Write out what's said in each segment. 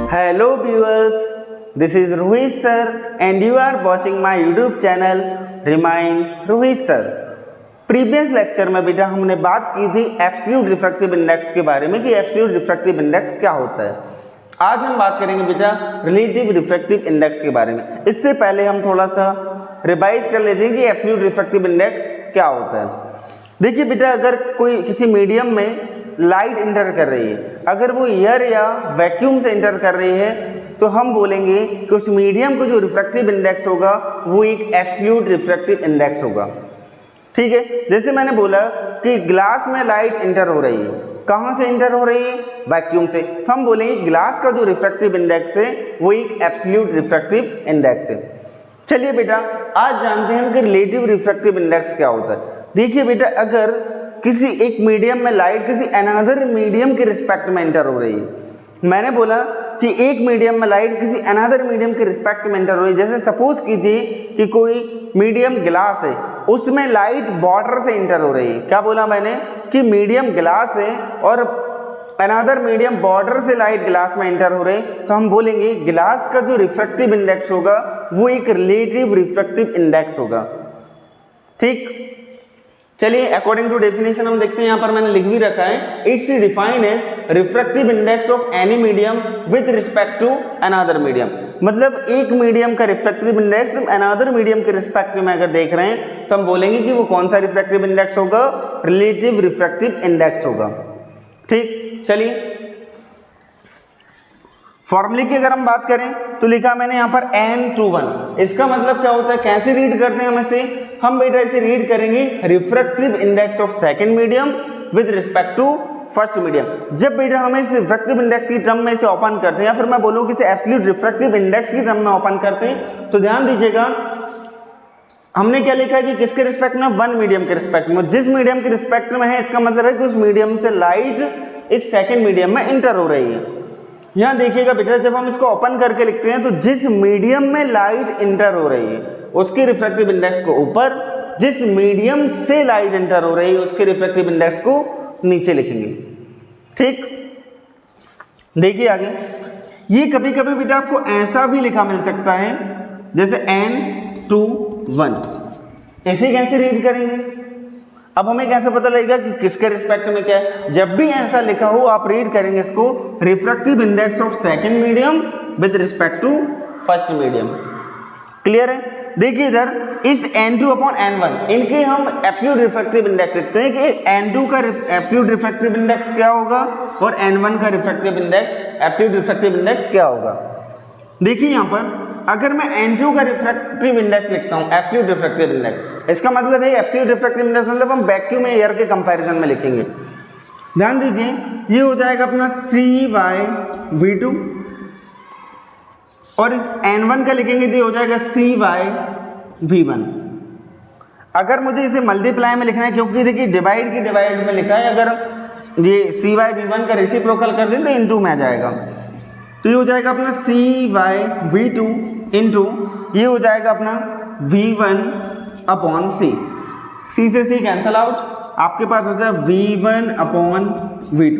Hello viewers, this is Rohit sir and you are watching my YouTube channel Remind Rohit sir। Previous lecture में बेटा हमने बात की थी एब्सोल्यूट रिफ्रैक्टिव इंडेक्स के बारे में कि एब्सोल्यूट रिफ्रैक्टिव इंडेक्स क्या होता है। आज हम बात करेंगे बेटा रिलेटिव रिफ्रैक्टिव इंडेक्स के बारे में। इससे पहले हम थोड़ा सा रिवाइज कर लेते हैं कि एब्सोल्यूट रिफ्रैक्टिव इंडेक्स क्या होता है। देखिए बेटा, अगर कोई किसी मीडियम में लाइट इंटर कर रही है, अगर वो एयर या वैक्यूम से इंटर कर रही है, तो हम बोलेंगे कि उस मीडियम को जो रिफ्रैक्टिव इंडेक्स होगा वो एक एब्सोल्यूट रिफ्रैक्टिव इंडेक्स होगा। ठीक है, जैसे मैंने बोला कि ग्लास में लाइट इंटर हो रही है, कहाँ से इंटर हो रही है? वैक्यूम से, तो हम बोलेंगे ग्लास का जो रिफ्रैक्टिव इंडेक्स है वो एक एब्सोल्यूट रिफ्रैक्टिव इंडेक्स है। चलिए बेटा, आज जानते हैं कि रिलेटिव रिफ्रैक्टिव इंडेक्स क्या होता है। देखिए बेटा, अगर किसी एक मीडियम में लाइट किसी अनदर मीडियम के रिस्पेक्ट में इंटर हो रही है, मैंने बोला कि एक मीडियम में लाइट किसी अनदर मीडियम के रिस्पेक्ट में इंटर हो रही है। जैसे सपोज कीजिए कि कोई मीडियम ग्लास है, उसमें लाइट बॉर्डर से इंटर हो रही है। क्या बोला मैंने कि मीडियम ग्लास है और अनदर मीडियम बॉर्डर से लाइट ग्लास में इंटर हो रही, तो हम बोलेंगे ग्लास का जो रिफ्रैक्टिव इंडेक्स होगा वो एक रिलेटिव रिफ्रैक्टिव इंडेक्स होगा। ठीक, चलिए अकॉर्डिंग टू डेफिनेशन हम देखते हैं। यहाँ पर मैंने लिख भी रखा है, it's defined as refractive index of any medium with respect to another medium. मतलब एक मीडियम का रिफ्रैक्टिव इंडेक्स अनदर मीडियम के रिस्पेक्ट में अगर देख रहे हैं तो हम बोलेंगे कि वो कौन सा रिफ्रैक्टिव इंडेक्स होगा? रिलेटिव रिफ्रैक्टिव इंडेक्स होगा। ठीक, चलिए फॉर्मूले की अगर हम बात करें तो लिखा मैंने यहाँ पर n/1। इसका मतलब क्या होता है, कैसे रीड करते हैं हम इसे? हम बेटा इसे रीड करेंगे refractive index of second medium with respect to first medium. जब बेटा हम इस रिफ्रैक्टिव इंडेक्स की टर्म में इसे ओपन करते हैं, या फिर मैं बोलूँ कि इसे एब्सोल्यूट रिफ्रैक्टिव इंडेक्स की टर्म में ओपन करते हैं, तो ध्यान दीजिएगा हमने क्या लिखा है कि किसके रिस्पेक्ट में? वन मीडियम के रिस्पेक्ट में। जिस मीडियम के रिस्पेक्ट में है, इसका मतलब है कि उस मीडियम से लाइट इस सेकेंड मीडियम में इंटर हो रही है। यहाँ देखिएगा बेटा, जब हम इसको ओपन करके लिखते हैं तो जिस मीडियम में लाइट इंटर हो रही है उसके रिफ्रैक्टिव इंडेक्स को ऊपर, जिस मीडियम से लाइट इंटर हो रही है उसके रिफ्रैक्टिव इंडेक्स को नीचे लिखेंगे। ठीक, देखिए आगे, ये कभी कभी बेटा आपको ऐसा भी लिखा मिल सकता है जैसे n/1। ऐसे कैसे रीड करेंगे? अब हमें कैसे पता लगेगा कि किसके रिस्पेक्ट में क्या है? जब भी ऐसा लिखा हो आप रीड करेंगे इसको refractive index of second medium with respect to first medium. Clear है? देखिए इधर इस n2/n1 इनके हम एब्सोल्यूट रिफ्रैक्टिव इंडेक्स लिखते हैं कि n2 का एब्सोल्यूट रिफ्रैक्टिव इंडेक्स क्या होगा और n1 का refractive index absolute refractive index क्या होगा। देखिए यहाँ पर अगर मैं n2 का रिफ्रैक्टिव इंडेक्स लिखता हूँ, एब्सोल्यूट रिफ्रैक्टिव इंडेक्स, इसका मतलब है एब्सोल्यूट रिफ्रैक्टिव इंडेक्स मतलब हम वैक्यूम में एयर के कंपैरिजन में लिखेंगे। ध्यान दीजिए, ये हो जाएगा अपना CY/V2 और इस n1 का लिखेंगे तो हो जाएगा CY/V1। अगर मुझे इसे मल्टीप्लाई में लिखना है, क्योंकि देखिए डिवाइड की डिवाइड में लिखा है, अगर ये CY/V1 का रेसिप्रोकल कर दें तो इनटू में आ जाएगा, तो ये हो जाएगा अपना CY/V2 इंटू ये हो जाएगा अपना V1/C। C से C कैंसल आउट, आपके पास हो जाए V1/V2।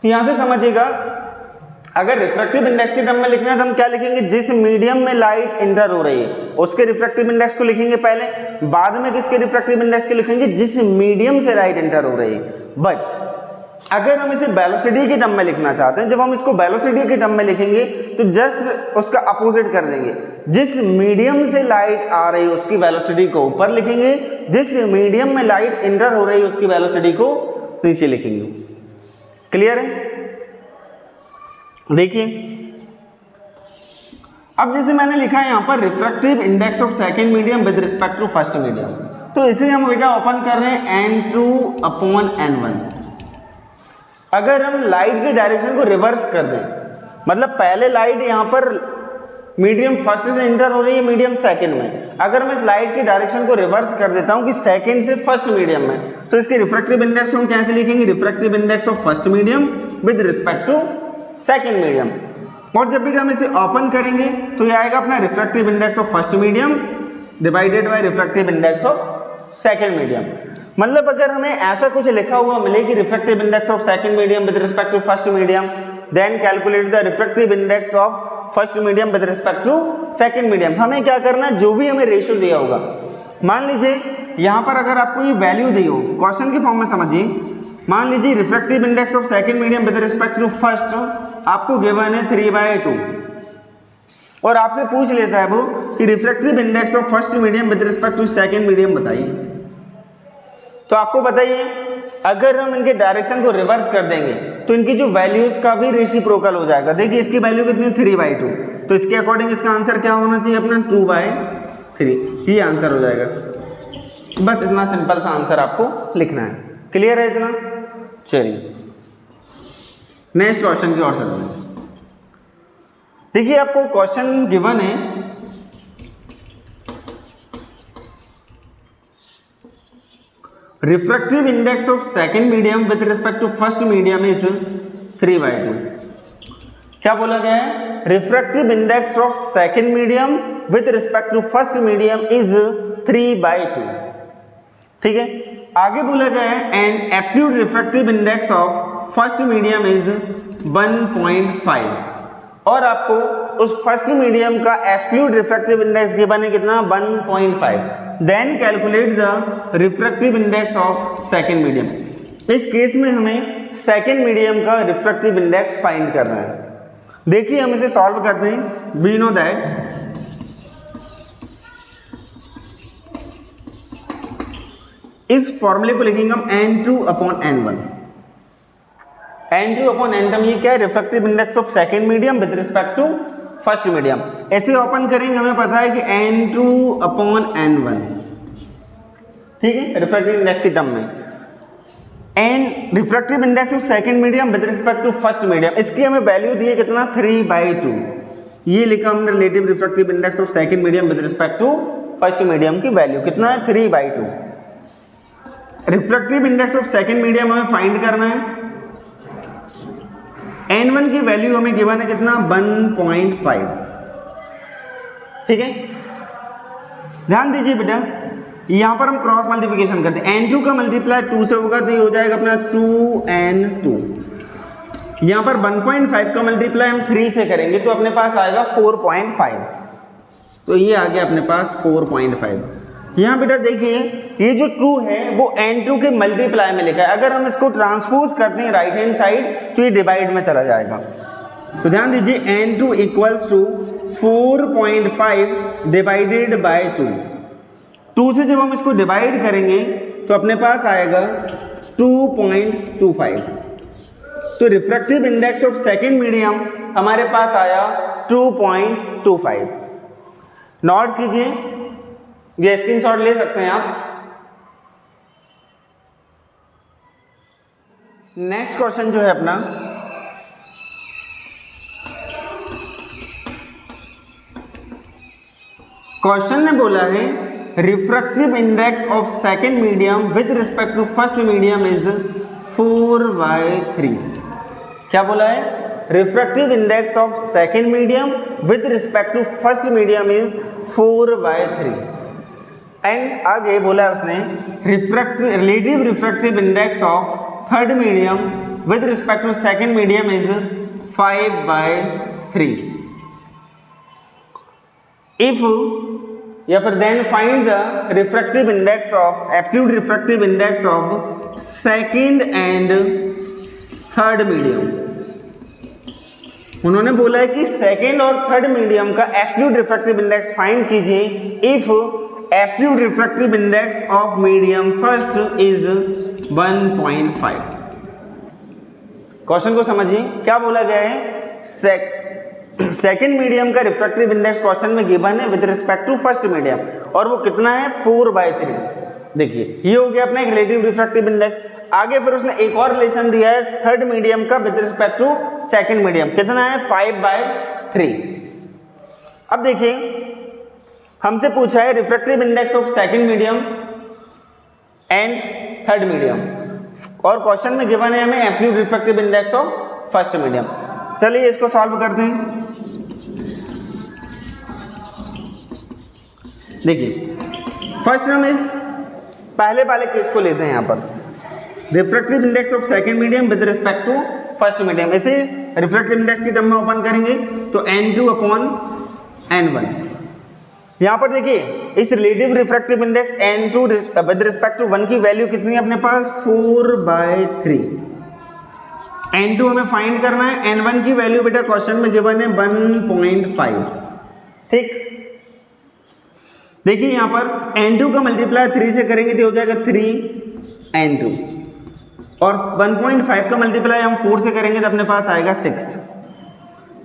तो यहाँ से समझिएगा, अगर रिफ्रैक्टिव इंडेक्स के टर्म में लिखना है तो हम क्या लिखेंगे? जिस मीडियम में लाइट इंटर हो रही है उसके रिफ्रैक्टिव इंडेक्स को लिखेंगे पहले, बाद में किसके रिफ्रैक्टिव इंडेक्स को लिखेंगे? जिस मीडियम से लाइट इंटर हो रही है। बट अगर हम इसे वेलोसिटी के टर्म में लिखना चाहते हैं, जब हम इसको वेलोसिटी के टर्म में लिखेंगे तो जस्ट उसका अपोजिट कर देंगे। जिस मीडियम से लाइट आ रही है उसकी वेलोसिटी को ऊपर लिखेंगे, जिस मीडियम में लाइट इंटर हो रही है उसकी वेलोसिटी को नीचे लिखेंगे। क्लियर है? देखिए अब जैसे मैंने लिखा है यहाँ पर refractive index of second medium with respect to first medium, तो इसे हम बेटा ओपन कर रहे हैं n2/n1। अगर हम लाइट के डायरेक्शन को रिवर्स कर दें, मतलब पहले लाइट यहाँ पर मीडियम फर्स्ट से इंटर हो रही है मीडियम सेकंड में, अगर मैं इस लाइट की डायरेक्शन को रिवर्स कर देता हूँ कि सेकंड से फर्स्ट मीडियम में, तो इसके रिफ्रैक्टिव इंडेक्स को हम कैसे लिखेंगे? Refractive index of first medium with respect to second medium. और जब भी हम इसे ओपन करेंगे तो ये आएगा अपना refractive index of first medium divided by refractive index of second medium. मतलब अगर हमें ऐसा कुछ लिखा हुआ मिले कि refractive index of second medium with respect to first medium, then calculate the refractive index of first medium with respect to second medium. हमें क्या करना है, जो भी हमें रेशियो दिया होगा, मान लीजिए यहाँ पर अगर आपको ये वैल्यू दी हो, क्वेश्चन की फॉर्म में समझिए, मान लीजिए refractive index of second medium with respect to first आपको गिवन है 3/2 और आपसे पूछ लेता है वो कि refractive index of first medium with respect to second medium बताइए। तो आपको बताइए अगर हम इनके डायरेक्शन को रिवर्स कर देंगे तो इनकी जो वैल्यूज का भी रेसिप्रोकल हो जाएगा। देखिए इसकी वैल्यू कितनी 3/2, तो इसके अकॉर्डिंग इसका आंसर क्या होना चाहिए अपना 2/3, ये आंसर हो जाएगा। बस इतना सिंपल सा आंसर आपको लिखना है। क्लियर है इतना? चलिए नेक्स्ट क्वेश्चन की ओर चलते हैं। देखिए आपको क्वेश्चन गिवन है, refractive index of second medium with respect to first medium is 3/2। क्या बोला गया है? Refractive index of second medium with respect to first medium is 3/2। ठीक है, आगे बोला गया है and absolute refractive index of first medium is 1.5 और आपको उस फर्स्ट मीडियम का एब्सोल्यूट रिफ्रैक्टिव इंडेक्स गिवन है कितना 1.5। Then calculate the refractive index of second medium. इस केस में हमें सेकंड मीडियम का रिफ्रैक्टिव इंडेक्स फाइंड करना है। देखिए हम इसे सॉल्व करते हैं। वी नो दैट इस फॉर्मूले को लिखेंगे हम n2/n1। n2/n1 ये क्या है? Refractive index of second medium with respect to first medium. ऐसे ओपन करेंगे हमें पता है कि n2/n1, ठीक है, रिफ्रैक्टिव इंडेक्स की टर्म में। And refractive index of second medium with respect to first medium, इसकी हमें वैल्यू दी है कितना 3/2। ये लिखा हमने relative refractive index of second medium with respect to first medium की वैल्यू कितना है 3/2। Refractive index of second medium हमें फाइंड करना है। n1 की वैल्यू हमें गिवन है कितना 1.5। ठीक है, ध्यान दीजिए बेटा, यहां पर हम क्रॉस मल्टीप्लिकेशन करते हैं। n2 का मल्टीप्लाई 2 से होगा तो ये हो जाएगा अपना 2n2। यहां पर 1.5 का मल्टीप्लाई हम 3 से करेंगे तो अपने पास आएगा 4.5। तो ये आ गया अपने पास 4.5। यहाँ बेटा देखिए ये जो 2 है वो n2 के मल्टीप्लाई में लिखा है। अगर हम इसको ट्रांसपोज करते हैं राइट हैंड साइड तो ये डिवाइड में चला जाएगा। तो ध्यान दीजिए n2 equals to 4.5 divided by 2। 2 से जब हम इसको डिवाइड करेंगे तो अपने पास आएगा 2.25। तो refractive index of second medium हमारे पास आया 2.25। नोट कीजिए, ये स्क्रीनशॉट ले सकते हैं आप। नेक्स्ट क्वेश्चन जो है अपना, क्वेश्चन ने बोला है refractive index of second medium with respect to first medium is 4/3। क्या बोला है? Refractive index of second medium with respect to first medium is 4/3। And आगे बोला है उसने relative refractive index of third medium with respect to second medium is 5/3। If या फिर then find the refractive index of absolute refractive index of second and third medium. उन्होंने बोला है कि सेकेंड और थर्ड मीडियम का एब्सोल्यूट रिफ्रैक्टिव इंडेक्स फाइंड कीजिए if absolute refractive index of medium first is 1.5। Question को समझिए, क्या बोला गया है? सेकेंड मीडियम का रिफ्रैक्टिव इंडेक्स क्वेश्चन में गिवन है with respect to first medium और वो कितना है 4/3। देखिए ये हो गया अपना एक रिलेटिव रिफ्रैक्टिव इंडेक्स। आगे फिर उसने एक और रिलेशन दिया है थर्ड मीडियम का with respect to second medium, कितना है 5/3। अब देखिए हमसे पूछा है refractive index of second medium and third medium और क्वेश्चन में गिवन है हमें absolute refractive index of first medium. चलिए इसको सॉल्व करते हैं। देखिए फर्स्ट हम इस पहले वाले केस को लेते हैं। यहाँ पर refractive index of second medium with respect to first medium, इसे रिफ्रैक्टिव इंडेक्स की टर्म में ओपन करेंगे तो N2 अपॉन N1। यहाँ पर देखिए इस relative refractive index N2 with respect to 1 की वैल्यू कितनी है अपने पास 4/3। N2 हमें फाइंड करना है, N1 की वैल्यू बेटा क्वेश्चन में गिवन है 1.5। ठीक, देखिए यहाँ पर N2 का मल्टीप्लाई 3 से करेंगे तो हो जाएगा 3N2 और 1.5 का मल्टीप्लाई हम 4 से करेंगे तो अपने पास आएगा 6।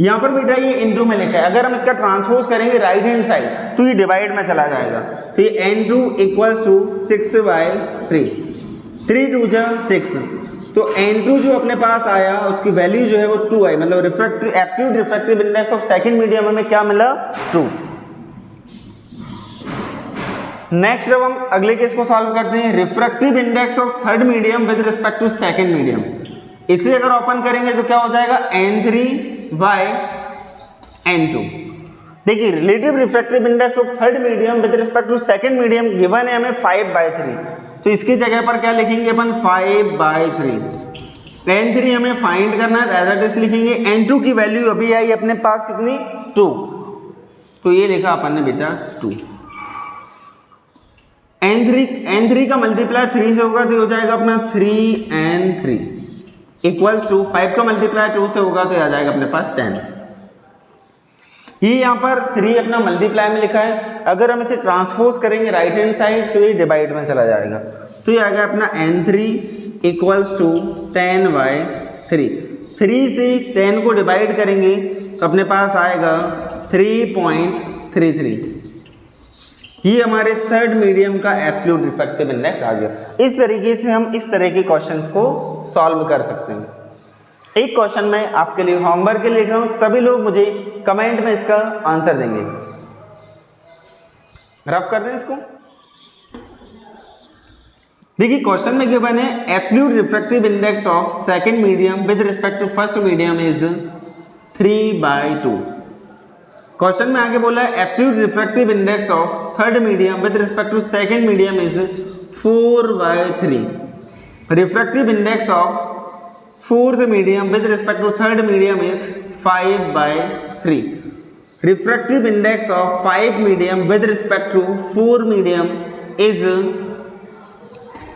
यहाँ पर बेटा ये इनटू में लिखा है, अगर हम इसका ट्रांसपोज करेंगे राइट हैंड साइड तो ये डिवाइड में चला जाएगा, तो ये N2 इक्वल्स टू 6/3, 3 2 जा 6, तो N2 जो अपने पास आया उसकी वैल्यू जो है वो 2 आई, मतलब absolute refractive index of second medium हमें क्या मिला 2। नेक्स्ट अब हम अगले केस को सॉल्व करते हैं, refractive index of third medium with respect to second medium. इसे अगर ओपन करेंगे तो क्या हो जाएगा N3/N2। देखिए relative refractive index of third medium with respect to second medium given है हमें 5/3, तो इसकी जगह पर क्या लिखेंगे अपन 5/3। N3 हमें फाइंड करना है, एज इट इज लिखेंगे। N2 की वैल्यू अभी आई अपने पास कितनी 2, तो ये लिखा अपन ने बेटा 2। N3 का मल्टीप्लाई 3 से होगा तो हो जाएगा अपना 3N3 इक्वल्स टू 5 का मल्टीप्लाई 2 से होगा तो आ जाएगा अपने पास 10। ये यहाँ पर 3 अपना मल्टीप्लाई में लिखा है, अगर हम इसे ट्रांसपोज करेंगे राइट हैंड साइड तो ये डिवाइड में चला जाएगा, तो ये आ गया अपना N3 इक्वल्स टू 10/3। 3 से 10 को डिवाइड करेंगे तो अपने पास आएगा 3.33। ये हमारे थर्ड मीडियम का एब्सोल्यूट रिफ्रैक्टिव इंडेक्स आ गया। इस तरीके से हम इस तरह के क्वेश्चंस को सॉल्व कर सकते हैं। एक क्वेश्चन में आपके लिए होमवर्क के लिए लिख रहा हूं, सभी लोग मुझे कमेंट में इसका आंसर देंगे। रफ कर दें इसको। देखिए क्वेश्चन में गिवन है absolute refractive index of second medium with respect to first medium is 3/2। Question में आगे बोला है absolute refractive index of third medium with respect to second medium is 4/3। Refractive index of fourth medium with respect to third medium is 5/3। Refractive index of 5 medium with respect to 4 medium is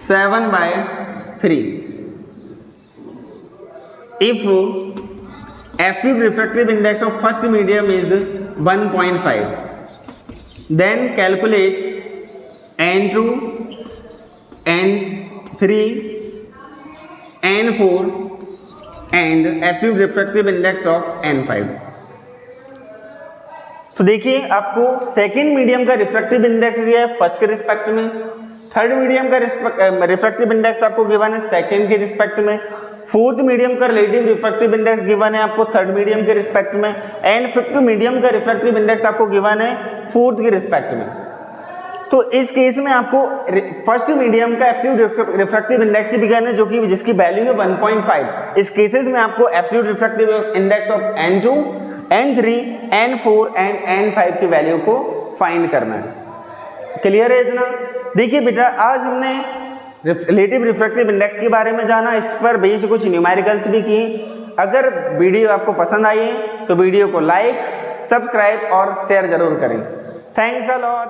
7/3। If absolute refractive index of first medium is 1.5, then calculate N2, N3, N4 and absolute refractive index of N5। तो देखिए आपको second medium का refractive index दिया है first के respect में, third medium का refractive index आपको गिवन है सेकेंड के रिस्पेक्ट में, फोर्थ मीडियम का रिलेटिव रिफ्रैक्टिव इंडेक्स गिवन है आपको थर्ड मीडियम के रिस्पेक्ट में, एंड फिफ्थ मीडियम का रिफ्रैक्टिव इंडेक्स आपको गिवन है फोर्थ के रिस्पेक्ट में। तो इस केस में आपको फर्स्ट मीडियम का एब्सोल्यूट रिफ्रैक्टिव इंडेक्स ही गिवन है जो कि जिसकी वैल्यू है 1.5। इस केसेस में आपको absolute refractive index of N2, N3, N4 and N5 की वैल्यू को फाइंड करना है। क्लियर है इतना? देखिए बेटा आज हमने रिलेटिव रिफ्रैक्टिव इंडेक्स के बारे में जाना, इस पर बेस्ड कुछ न्यूमेरिकल्स भी किए। अगर वीडियो आपको पसंद आई है तो वीडियो को लाइक, सब्सक्राइब और शेयर जरूर करें। Thanks a lot.